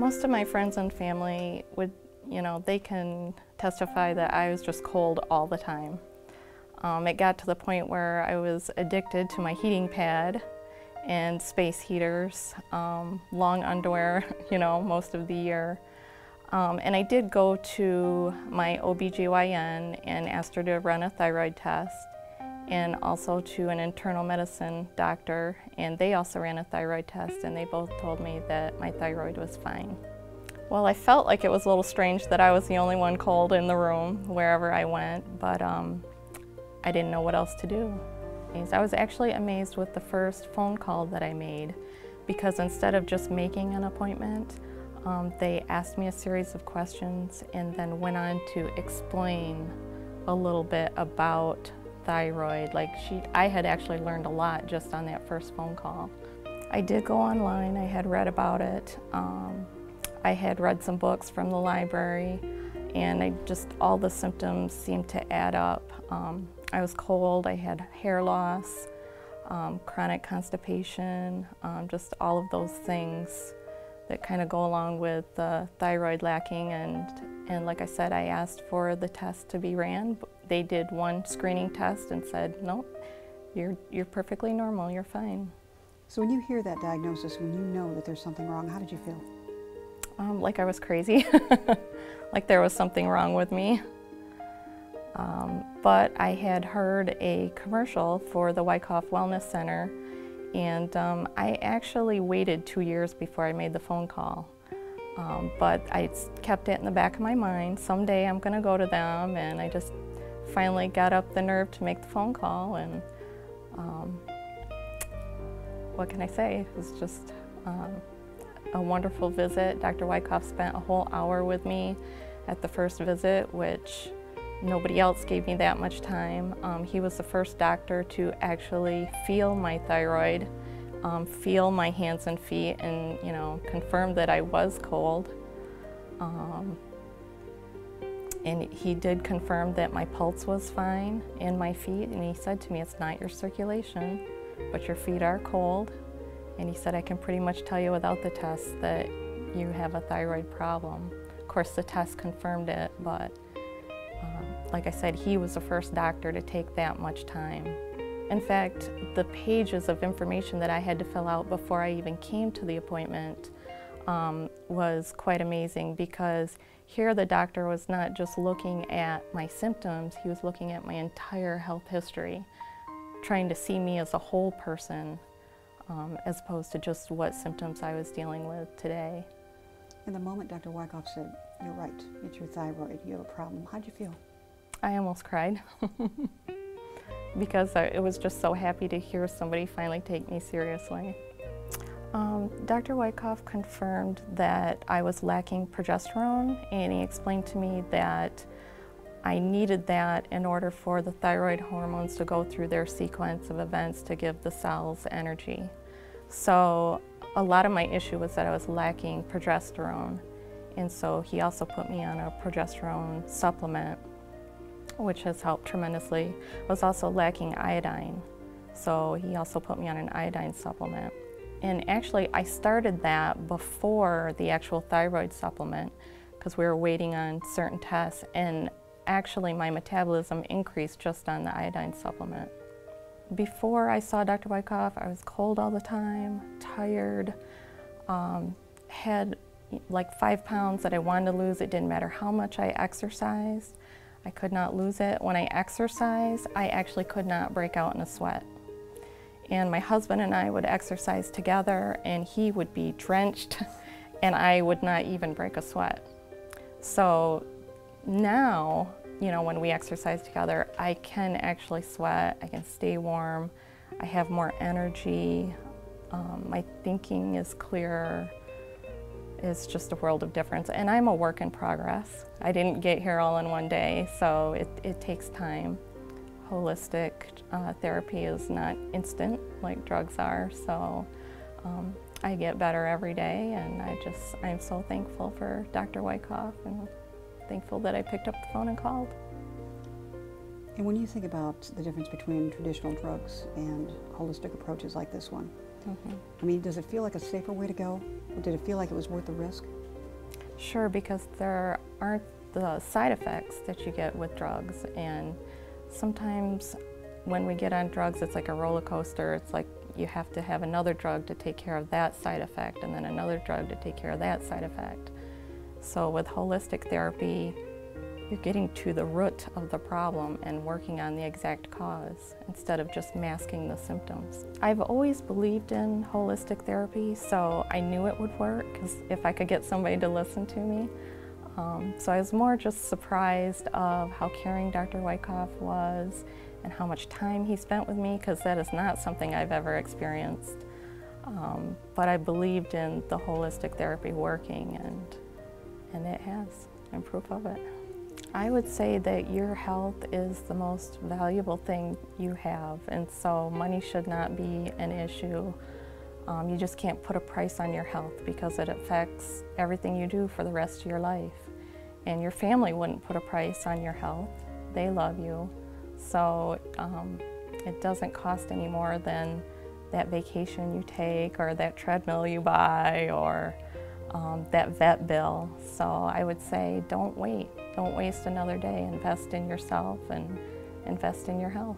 Most of my friends and family would, they can testify that I was just cold all the time. It got to the point where I was addicted to my heating pad and space heaters, long underwear, most of the year. And I did go to my OBGYN and asked her to run a thyroid test, and also to an internal medicine doctor, and they also ran a thyroid test, and they both told me that my thyroid was fine. Well, I felt like it was a little strange that I was the only one cold in the room wherever I went, but I didn't know what else to do. I was actually amazed with the first phone call that I made, because instead of just making an appointment, they asked me a series of questions and then went on to explain a little bit about thyroid. I had actually learned a lot just on that first phone call. I did go online, I had read about it. I had read some books from the library, and all the symptoms seemed to add up. I was cold, I had hair loss, chronic constipation, just all of those things that kind of go along with thyroid lacking, and like I said, I asked for the test to be ran. They did one screening test and said, nope, you're perfectly normal, you're fine. So when you hear that diagnosis, when you know that there's something wrong, how did you feel? Like I was crazy, like there was something wrong with me. But I had heard a commercial for the Wyckoff Wellness Center, and I actually waited 2 years before I made the phone call. But I kept it in the back of my mind, someday I'm going to go to them, and I just finally got up the nerve to make the phone call, and what can I say? It was just a wonderful visit. Dr. Wyckoff spent a whole hour with me at the first visit, which nobody else gave me that much time. He was the first doctor to actually feel my thyroid, feel my hands and feet, and confirm that I was cold. And he did confirm that my pulse was fine in my feet, and he said to me, it's not your circulation, but your feet are cold. And he said, I can pretty much tell you without the test that you have a thyroid problem. Of course, the test confirmed it, but like I said, he was the first doctor to take that much time. In fact, the pages of information that I had to fill out before I even came to the appointment was quite amazing, because here the doctor was not just looking at my symptoms, he was looking at my entire health history, trying to see me as a whole person, as opposed to just what symptoms I was dealing with today. In the moment Dr. Wyckoff said, you're right, it's your thyroid, you have a problem, how'd you feel? I almost cried because I was just so happy to hear somebody finally take me seriously. Dr. Wyckoff confirmed that I was lacking progesterone, and he explained to me that I needed that in order for the thyroid hormones to go through their sequence of events to give the cells energy. So a lot of my issue was that I was lacking progesterone, and so he also put me on a progesterone supplement, which has helped tremendously. I was also lacking iodine, so he also put me on an iodine supplement. And actually, I started that before the actual thyroid supplement, because we were waiting on certain tests, and actually my metabolism increased just on the iodine supplement. Before I saw Dr. Wyckoff, I was cold all the time, tired, had like 5 pounds that I wanted to lose. It didn't matter how much I exercised. I could not lose it. When I exercised, I actually could not break out in a sweat. And my husband and I would exercise together, and he would be drenched, and I would not even break a sweat. So now, when we exercise together, I can actually sweat, I can stay warm, I have more energy, my thinking is clearer. It's just a world of difference. And I'm a work in progress. I didn't get here all in one day, so it takes time. Holistic therapy is not instant like drugs are, so I get better every day, and I'm so thankful for Dr. Wyckoff, and thankful that I picked up the phone and called. And when you think about the difference between traditional drugs and holistic approaches like this one, I mean, does it feel like a safer way to go? Or did it feel like it was worth the risk? Sure, because there aren't the side effects that you get with drugs, and sometimes when we get on drugs it's like a roller coaster. It's like you have to have another drug to take care of that side effect, and then another drug to take care of that side effect. So with holistic therapy, you're getting to the root of the problem and working on the exact cause instead of just masking the symptoms. I've always believed in holistic therapy, so I knew it would work, because if I could get somebody to listen to me. So I was more just surprised of how caring Dr. Wyckoff was and how much time he spent with me, because that is not something I've ever experienced. But I believed in the holistic therapy working, and it has. I'm proof of it. I would say that your health is the most valuable thing you have, and so money should not be an issue. You just can't put a price on your health, because it affects everything you do for the rest of your life. And your family wouldn't put a price on your health. They love you. So it doesn't cost any more than that vacation you take, or that treadmill you buy, or that vet bill. So I would say don't wait. Don't waste another day. Invest in yourself and invest in your health.